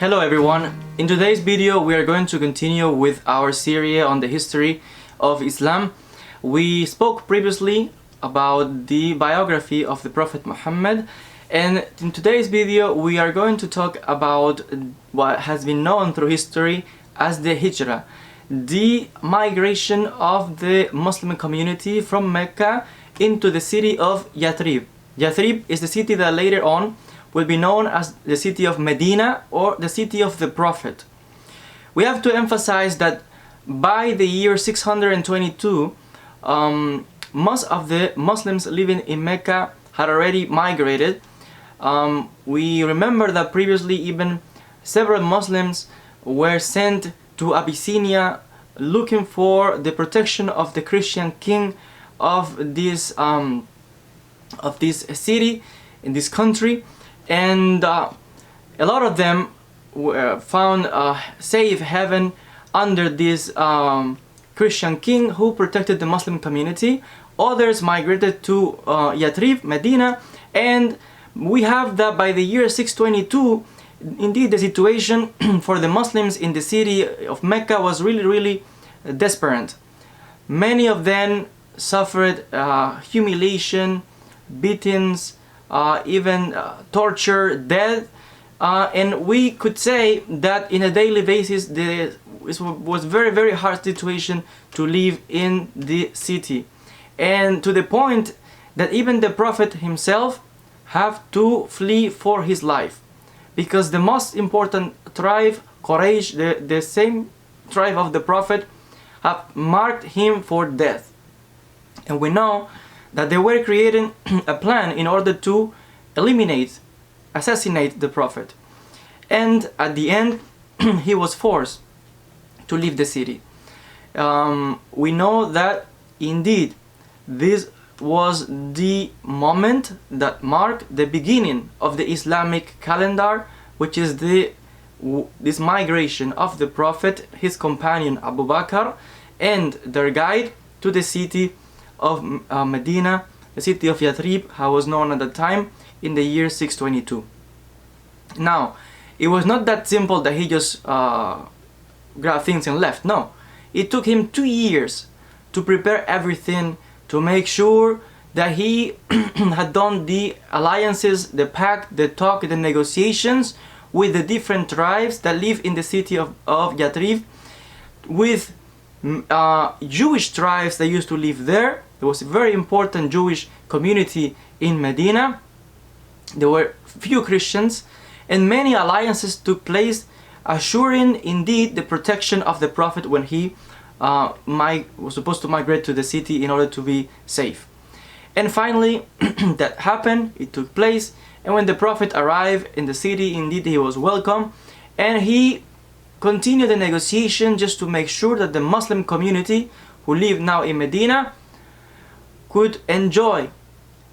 Hello everyone, in today's video we are going to continue with our series on the history of Islam. We spoke previously about the biography of the Prophet Muhammad, and in today's video we are going to talk about what has been known through history as the Hijrah, the migration of the Muslim community from Mecca into the city of Yathrib. Yathrib is the city that later on will be known as the city of Medina or the city of the Prophet. We have to emphasize that by the year 622, most of the Muslims living in Mecca had already migrated. We remember that previously even several Muslims were sent to Abyssinia looking for the protection of the Christian king of this city, in this country. And a lot of them found safe haven under this Christian king who protected the Muslim community. Others migrated to Yathrib, Medina, and we have that by the year 622, indeed the situation for the Muslims in the city of Mecca was really desperate. Many of them suffered humiliation, beatings, even torture, death, and we could say that in a daily basis it was very hard situation to live in the city, and to the point that even the Prophet himself have to flee for his life, because the most important tribe, Quraysh, the same tribe of the Prophet, have marked him for death. And we know that they were creating a plan in order to assassinate the Prophet. And at the end, he was forced to leave the city. We know that indeed this was the moment that marked the beginning of the Islamic calendar, which is this migration of the Prophet, his companion Abu Bakr, and their guide to the city of Medina, the city of Yathrib, how was known at the time, in the year 622. Now, it was not that simple that he just grabbed things and left. No, it took him 2 years to prepare everything, to make sure that he had done the alliances, the pact, the talk, the negotiations with the different tribes that live in the city of Yathrib, with Jewish tribes that used to live there. There was a very important Jewish community in Medina. There were few Christians, and many alliances took place, assuring indeed the protection of the Prophet when he was supposed to migrate to the city in order to be safe. And finally, that happened, it took place, and when the Prophet arrived in the city, indeed he was welcome, and he continued the negotiation just to make sure that the Muslim community who live now in Medina could enjoy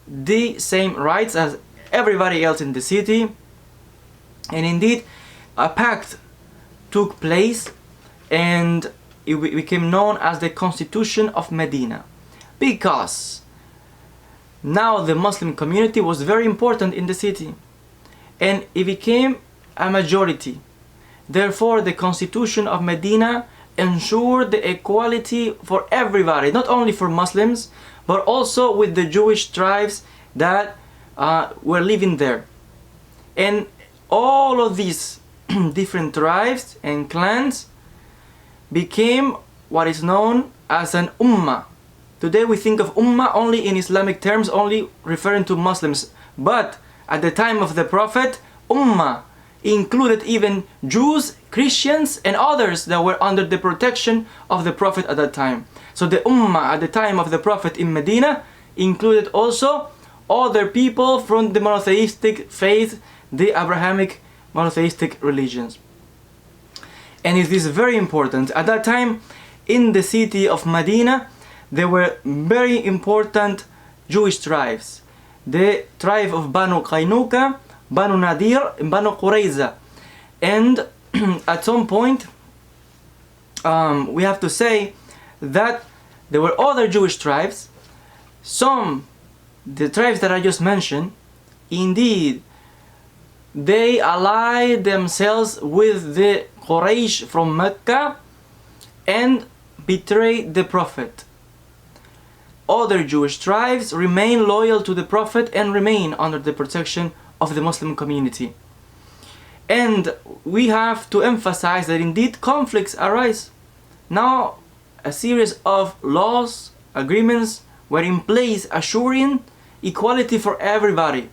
the same rights as everybody else in the city. And indeed a pact took place, and it became known as the Constitution of Medina, because now the Muslim community was very important in the city and it became a majority. Therefore the Constitution of Medina ensured the equality for everybody, not only for Muslims but also with the Jewish tribes that were living there. And all of these different tribes and clans became what is known as an ummah. Today we think of ummah only in Islamic terms, only referring to Muslims, but at the time of the Prophet, ummah included even Jews, Christians, and others that were under the protection of the Prophet at that time. So the ummah at the time of the Prophet in Medina included also other people from the monotheistic faith, the Abrahamic monotheistic religions. And it is very important. At that time in the city of Medina, there were very important Jewish tribes. The tribe of Banu Qaynuqa, Banu Nadir, and Banu Qurayza. And at some point we have to say that there were other Jewish tribes. The tribes that I just mentioned, indeed they allied themselves with the Quraysh from Mecca and betrayed the Prophet. Other Jewish tribes remain loyal to the Prophet and remain under the protection of the Muslim community. And we have to emphasize that indeed conflicts arise. Now a series of laws, agreements were in place assuring equality for everybody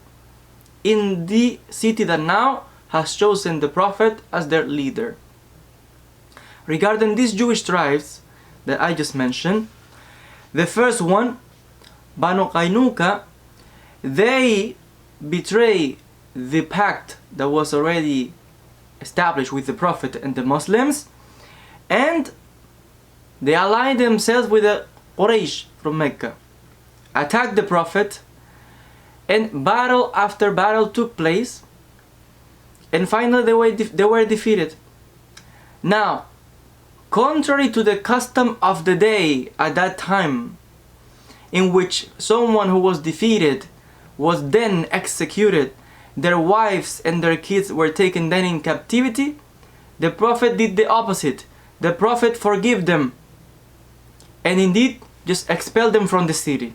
in the city that now has chosen the Prophet as their leader. Regarding these Jewish tribes that I just mentioned, the first one, Banu Qaynuqa, they betray the pact that was already established with the Prophet and the Muslims, and they allied themselves with the Quraysh from Mecca, attacked the Prophet, and battle after battle took place, and finally they were defeated. Now, contrary to the custom of the day at that time, in which someone who was defeated was then executed, their wives and their kids were taken then in captivity, the Prophet did the opposite. The Prophet forgave them and indeed just expelled them from the city.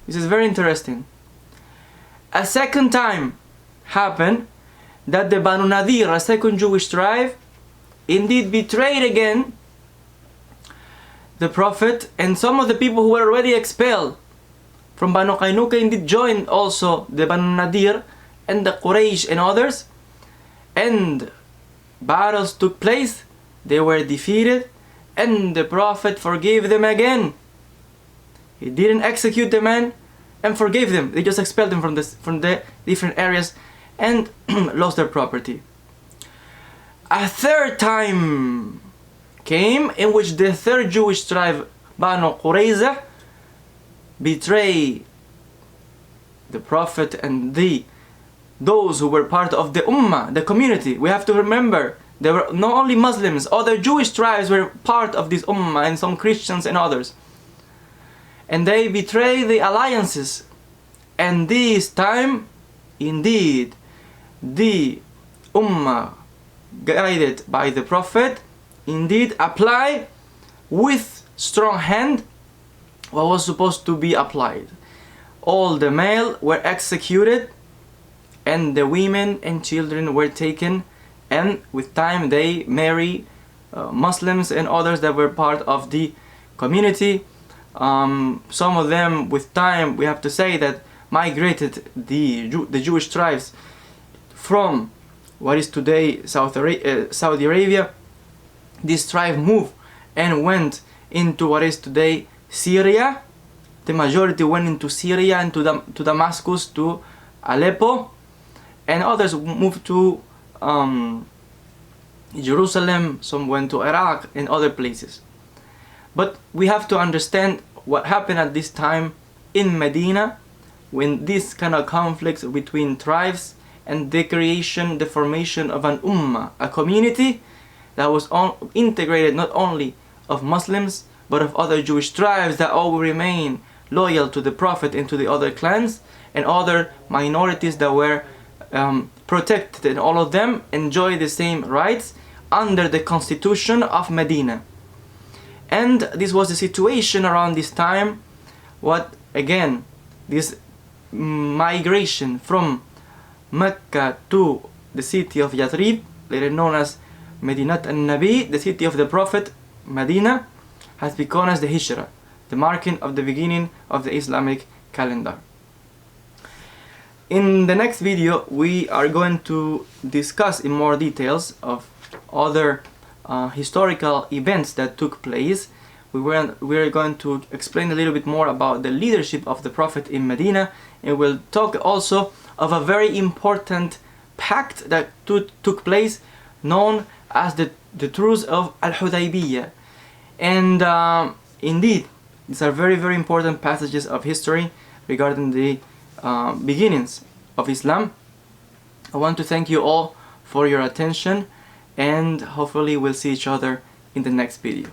This is very interesting. A second time happened that the Banu Nadir, a second Jewish tribe, indeed betrayed again the Prophet, and some of the people who were already expelled from Banu Qaynuqa indeed joined also the Banu Nadir and the Quraysh and others, and battles took place, they were defeated, and the Prophet forgave them again. He didn't execute the men and forgave them, they just expelled them from the different areas and lost their property. A third time came in which the third Jewish tribe, Banu Qurayza, betrayed the Prophet and those who were part of the Ummah, the community. We have to remember, there were not only Muslims, other Jewish tribes were part of this Ummah, and some Christians and others. And they betrayed the alliances. And this time, indeed, the Ummah guided by the Prophet indeed apply with strong hand what was supposed to be applied. All the male were executed and the women and children were taken, and with time they marry Muslims and others that were part of the community. Some of them with time, we have to say, that migrated the Jewish tribes from what is today Saudi Arabia. This tribe moved and went into what is today Syria. The majority went into Syria and to Damascus, to Aleppo, and others moved to Jerusalem. Some went to Iraq and other places. But we have to understand what happened at this time in Medina, when this kind of conflicts between tribes and the formation of an ummah, a community that was integrated not only of Muslims but of other Jewish tribes that all remain loyal to the Prophet and to the other clans, and other minorities that were protected, and all of them enjoy the same rights under the constitution of Medina. And this was the situation around this time. What again, this migration from Mecca to the city of Yathrib, later known as Medinat al-Nabi, the city of the Prophet, Medina, has become as the Hijrah, the marking of the beginning of the Islamic calendar. In the next video, we are going to discuss in more details of other historical events that took place. We are going to explain a little bit more about the leadership of the Prophet in Medina, and we'll talk also of a very important pact that took place, known as the Truce of Al-Hudaybiyah. And indeed, these are very, very important passages of history regarding the beginnings of Islam. I want to thank you all for your attention, and hopefully we'll see each other in the next video.